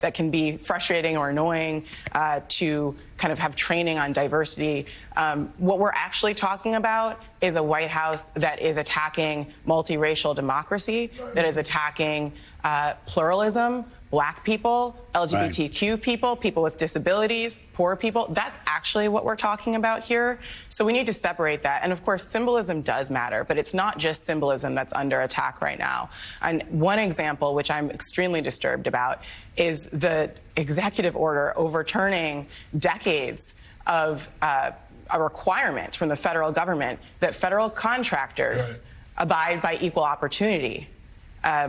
that can be frustrating or annoying to kind of have training on diversity. What we're actually talking about is a White House that is attacking multiracial democracy, that is attacking pluralism, Black people, LGBTQ people, people with disabilities, poor people. That's actually what we're talking about here. So we need to separate that. And of course, symbolism does matter, but it's not just symbolism that's under attack right now. And one example, which I'm extremely disturbed about, is the executive order overturning decades of a requirement from the federal government that federal contractors abide by equal opportunity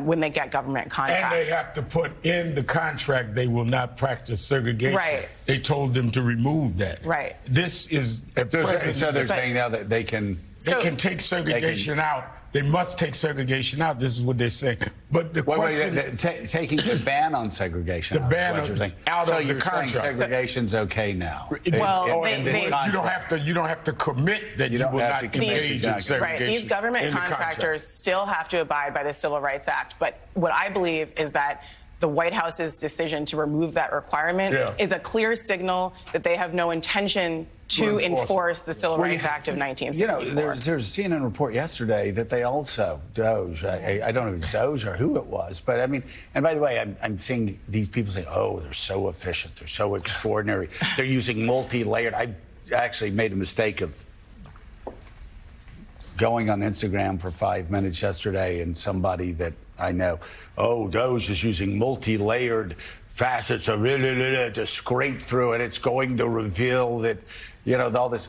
when they get government contracts. And they have to put in the contract they will not practice segregation. Right. They told them to remove that. Right. This is... So they're saying now that they can... They can take segregation out. They must take segregation out. This is what they're saying. But the question... taking the ban on segregation the ban out of the contract. So you're saying segregation's okay now? Well, you don't have to commit that you will not engage in segregation. Right. These government contractors still have to abide by the Civil Rights Act. But what I believe is that the White House's decision to remove that requirement is a clear signal that they have no intention to enforce the Civil Rights Act of 1964. You know, there's a CNN report yesterday that they also, Doge, I don't know if it's Doge or who it was, but I mean, and by the way, I'm seeing these people say, oh, they're so efficient, they're so extraordinary, they're using multi-layered. I actually made a mistake of going on Instagram for 5 minutes yesterday, and somebody that I know, oh, Doge is using multi-layered facets to scrape through it. It's going to reveal that, you know, all this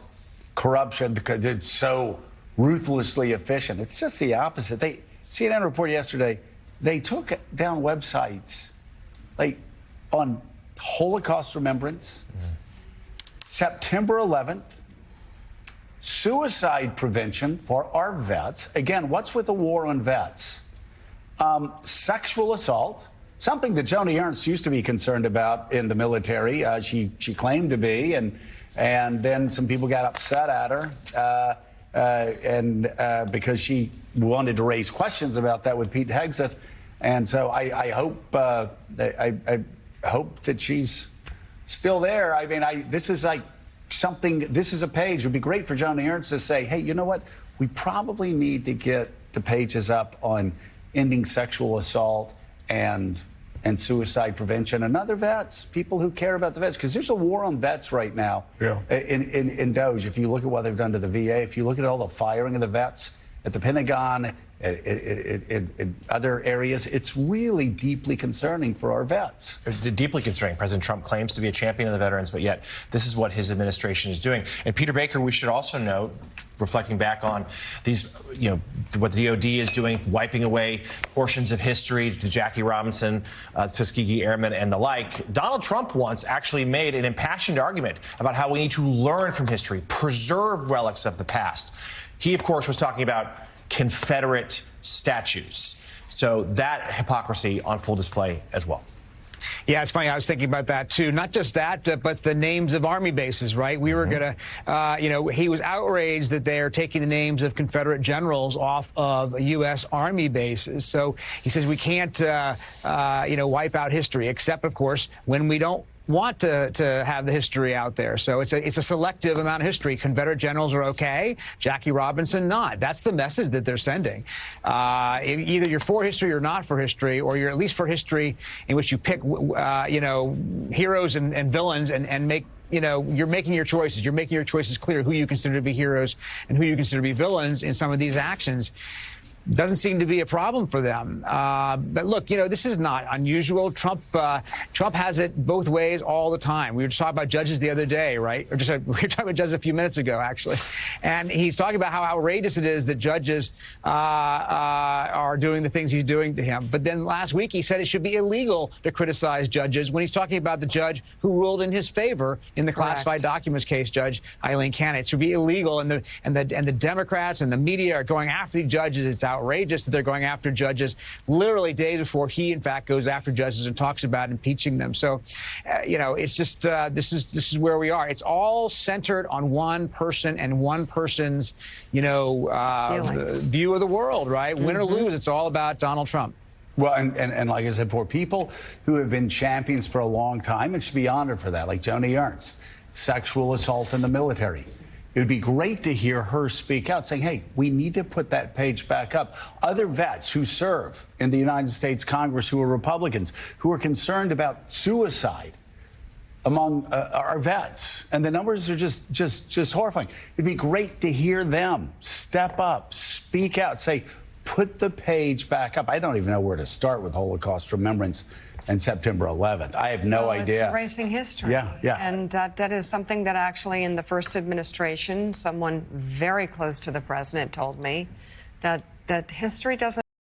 corruption because it's so ruthlessly efficient. It's just the opposite. CNN report yesterday, they took down websites like on Holocaust remembrance, September 11th, suicide prevention for our vets. Again, what's with the war on vets? Sexual assault, something that Joni Ernst used to be concerned about in the military. She claimed to be, and then some people got upset at her because she wanted to raise questions about that with Pete Hegseth. And so I hope that she's still there. I mean, this is like something. This is a page. It would be great for Joni Ernst to say, hey, you know what? We probably need to get the pages up on ending sexual assault and suicide prevention and other vets, people who care about the vets, because there's a war on vets right now in Doge. If you look at what they've done to the VA, if you look at all the firing of the vets at the Pentagon, in other areas, it's really deeply concerning for our vets. It's deeply concerning. President Trump claims to be a champion of the veterans, but yet this is what his administration is doing. And Peter Baker, we should also note, reflecting back on these, you know, what the DOD is doing, wiping away portions of history to Jackie Robinson, Tuskegee Airmen, and the like. Donald Trump once actually made an impassioned argument about how we need to learn from history, preserve relics of the past. He, of course, was talking about Confederate statues. So that hypocrisy on full display as well. Yeah, it's funny. I was thinking about that, too. Not just that, but the names of Army bases, right? We were going to, you know, he was outraged that they're taking the names of Confederate generals off of U.S. Army bases. So he says we can't, you know, wipe out history, except, of course, when we don't want to have the history out there. So it's a selective amount of history. Confederate generals are okay, Jackie Robinson not. That's the message that they're sending. Either you're for history or not for history, or you're at least for history in which you pick, you know, heroes and villains and make, you know, you're making your choices. You're making your choices clear who you consider to be heroes and who you consider to be villains in some of these actions. Doesn't seem to be a problem for them. But look, you know, this is not unusual. Trump has it both ways all the time. We were just talking about judges the other day, right? Or we were talking about judges a few minutes ago, actually. And he's talking about how outrageous it is that judges are doing the things he's doing to him. But then last week he said it should be illegal to criticize judges when he's talking about the judge who ruled in his favor in the classified documents case, Judge Eileen Cannon. It should be illegal, and the Democrats and the media are going after the judges. It's outrageous that they're going after judges literally days before he, in fact, goes after judges and talks about impeaching them. So, you know, it's just this is where we are. It's all centered on one person and one person's, you know, view of the world, right? Win or lose, it's all about Donald Trump. Well, and like I said, for people who have been champions for a long time and should be honored for that, like Joni Ernst, sexual assault in the military. It would be great to hear her speak out saying, hey, we need to put that page back up. Other vets who serve in the United States Congress who are Republicans, who are concerned about suicide among our vets. And the numbers are just horrifying. It'd be great to hear them step up, speak out, say, put the page back up. I don't even know where to start with Holocaust remembrance and September 11th. I have no idea. It's erasing history. Yeah. And that is something that actually in the first administration, someone very close to the president told me that history doesn't